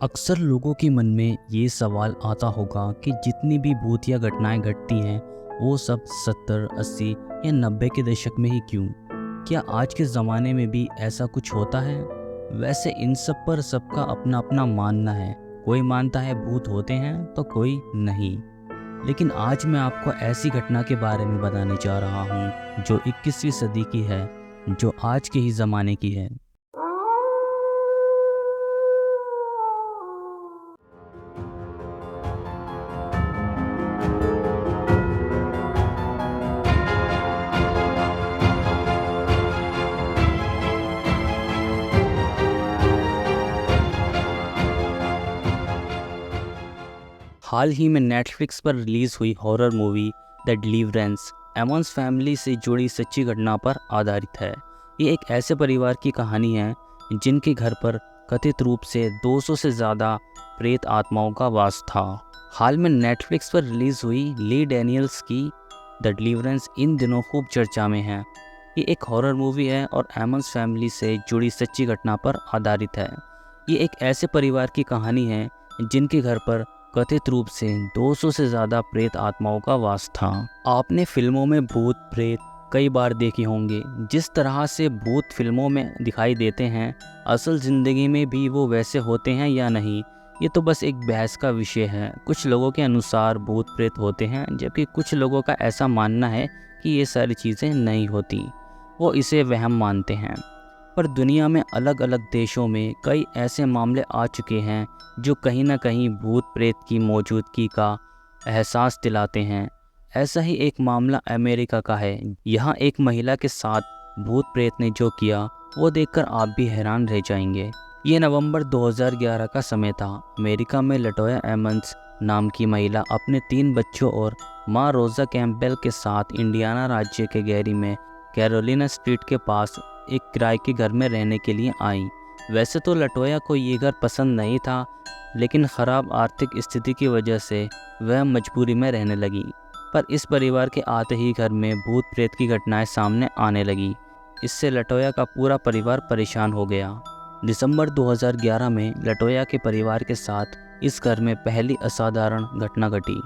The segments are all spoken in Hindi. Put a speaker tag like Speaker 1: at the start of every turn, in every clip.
Speaker 1: अक्सर लोगों के मन में ये सवाल आता होगा कि जितनी भी भूतिया घटनाएं घटती हैं वो सब 70, 80 या 90 के दशक में ही क्यों? क्या आज के ज़माने में भी ऐसा कुछ होता है? वैसे इन सब पर सबका अपना अपना मानना है। कोई मानता है भूत होते हैं तो कोई नहीं। लेकिन आज मैं आपको ऐसी घटना के बारे में बताने जा रहा हूँ जो 21वीं सदी की है, जो आज के ही ज़माने की है। हाल ही में नेटफ्लिक्स पर रिलीज़ हुई horror movie the Deliverance Ammons family से जुड़ी सच्ची घटना पर आधारित है। ये एक ऐसे परिवार की कहानी है जिनके घर पर कथित रूप से 200 से ज़्यादा प्रेत आत्माओं का वास था। हाल में नेटफ्लिक्स पर रिलीज़ हुई ली डैनियल्स की द डिलीवरेंस इन दिनों खूब चर्चा में है। ये एक हॉरर मूवी है और एमंस फैमिली से जुड़ी सच्ची घटना पर आधारित है। ये एक ऐसे परिवार की कहानी है जिनके घर पर कथित रूप से 200 से ज़्यादा प्रेत आत्माओं का वास था। आपने फिल्मों में भूत प्रेत कई बार देखे होंगे। जिस तरह से भूत फिल्मों में दिखाई देते हैं, असल ज़िंदगी में भी वो वैसे होते हैं या नहीं, ये तो बस एक बहस का विषय है। कुछ लोगों के अनुसार भूत प्रेत होते हैं, जबकि कुछ लोगों का ऐसा मानना है कि ये सारी चीज़ें नहीं होती, वो इसे वहम मानते हैं। पर दुनिया में अलग अलग देशों में कई ऐसे मामले आ चुके हैं जो कहीं ना कहीं भूत प्रेत की मौजूदगी का एहसास दिलाते हैं। ऐसा ही एक मामला अमेरिका का है। यहाँ एक महिला के साथ भूत प्रेत ने जो किया वो देखकर आप भी हैरान रह जाएंगे। ये नवंबर 2011 का समय था। अमेरिका में लटोया एमंस नाम की महिला अपने 3 बच्चों और माँ रोजा कैम्पबेल के साथ इंडियाना राज्य के गैरी में कैरोलिना स्ट्रीट के पास एक किराए के घर में रहने के लिए आई। वैसे तो लटोया को ये घर पसंद नहीं था, लेकिन ख़राब आर्थिक स्थिति की वजह से वह मजबूरी में रहने लगी। पर इस परिवार के आते ही घर में भूत प्रेत की घटनाएं सामने आने लगी। इससे लटोया का पूरा परिवार परेशान हो गया। दिसंबर 2011 में लटोया के परिवार के साथ इस घर में पहली असाधारण घटना घटी।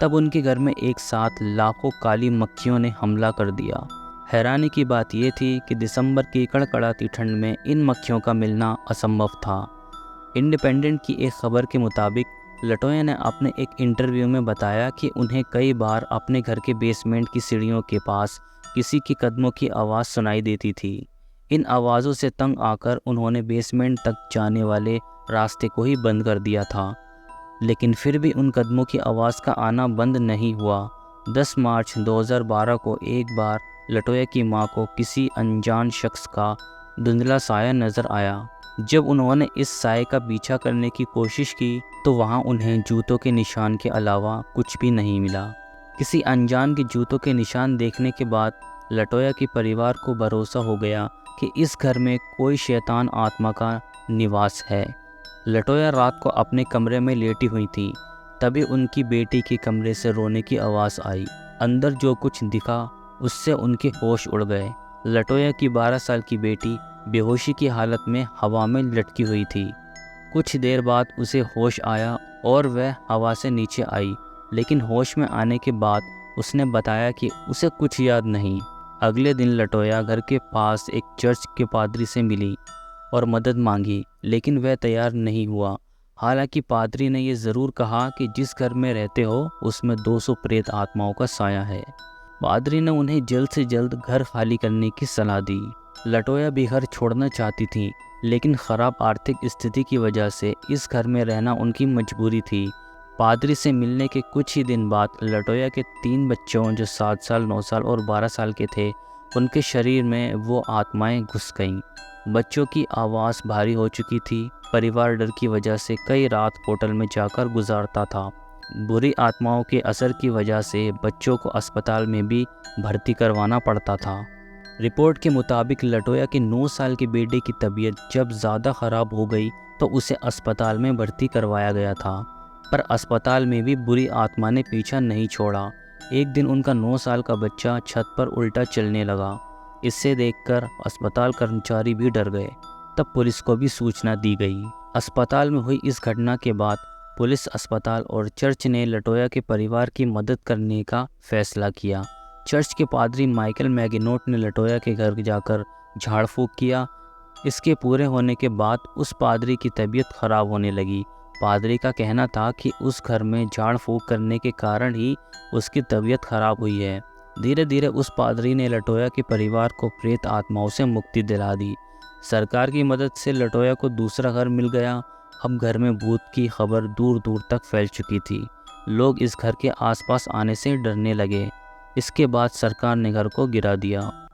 Speaker 1: तब उनके घर में एक साथ लाखों काली मक्खियों ने हमला कर दिया। हैरानी की बात यह थी कि दिसंबर की कड़कड़ाती ठंड में इन मक्खियों का मिलना असंभव था। इंडिपेंडेंट की एक खबर के मुताबिक लटोया ने अपने एक इंटरव्यू में बताया कि उन्हें कई बार अपने घर के बेसमेंट की सीढ़ियों के पास किसी के कदमों की आवाज़ सुनाई देती थी। इन आवाज़ों से तंग आकर उन्होंने बेसमेंट तक जाने वाले रास्ते को ही बंद कर दिया था, लेकिन फिर भी उन कदमों की आवाज़ का आना बंद नहीं हुआ। 10 मार्च 2012 को एक बार लटोया की मां को किसी अनजान शख्स का धुंधला साया नजर आया। जब उन्होंने इस साये का पीछा करने की कोशिश की तो वहां उन्हें जूतों के निशान के अलावा कुछ भी नहीं मिला। किसी अनजान के जूतों के निशान देखने के बाद लटोया के परिवार को भरोसा हो गया कि इस घर में कोई शैतान आत्मा का निवास है। लटोया रात को अपने कमरे में लेटी हुई थी। तभी उनकी बेटी के कमरे से रोने की आवाज़ आई। अंदर जो कुछ दिखा उससे उनके होश उड़ गए। लटोया की 12 साल की बेटी बेहोशी की हालत में हवा में लटकी हुई थी। कुछ देर बाद उसे होश आया और वह हवा से नीचे आई, लेकिन होश में आने के बाद उसने बताया कि उसे कुछ याद नहीं। अगले दिन लटोया घर के पास एक चर्च के पादरी से मिली और मदद मांगी, लेकिन वह तैयार नहीं हुआ। हालांकि पादरी ने यह ज़रूर कहा कि जिस घर में रहते हो उसमें 200 प्रेत आत्माओं का साया है। पादरी ने उन्हें जल्द से जल्द घर खाली करने की सलाह दी। लटोया भी घर छोड़ना चाहती थी, लेकिन ख़राब आर्थिक स्थिति की वजह से इस घर में रहना उनकी मजबूरी थी। पादरी से मिलने के कुछ ही दिन बाद लटोया के 3 बच्चों, जो 7 साल, 9 साल और 12 साल के थे, उनके शरीर में वो आत्माएं घुस गईं। बच्चों की आवाज़ भारी हो चुकी थी। परिवार डर की वजह से कई रात होटल में जाकर गुजारता था। बुरी आत्माओं के असर की वजह से बच्चों को अस्पताल में भी भर्ती करवाना पड़ता था। रिपोर्ट के मुताबिक लटोया के 9 साल के बेटे की तबीयत जब ज़्यादा ख़राब हो गई तो उसे अस्पताल में भर्ती करवाया गया था, पर अस्पताल में भी बुरी आत्मा ने पीछा नहीं छोड़ा। एक दिन उनका 9 साल का बच्चा छत पर उल्टा चलने लगा। इससे देखकर अस्पताल कर्मचारी भी डर गए। तब पुलिस को भी सूचना दी गई। अस्पताल में हुई इस घटना के बाद पुलिस, अस्पताल और चर्च ने लटोया के परिवार की मदद करने का फैसला किया। चर्च के पादरी माइकल मैगिनोट ने लटोया के घर जाकर झाड़ फूंक किया। इसके पूरे होने के बाद उस पादरी की तबीयत खराब होने लगी। पादरी का कहना था कि उस घर में झाड़ फूंक करने के कारण ही उसकी तबीयत खराब हुई है। धीरे धीरे उस पादरी ने लटोया के परिवार को प्रेत आत्माओं से मुक्ति दिला दी। सरकार की मदद से लटोया को दूसरा घर मिल गया। अब घर में भूत की खबर दूर दूर तक फैल चुकी थी। लोग इस घर के आसपास आने से डरने लगे। इसके बाद सरकार ने घर को गिरा दिया।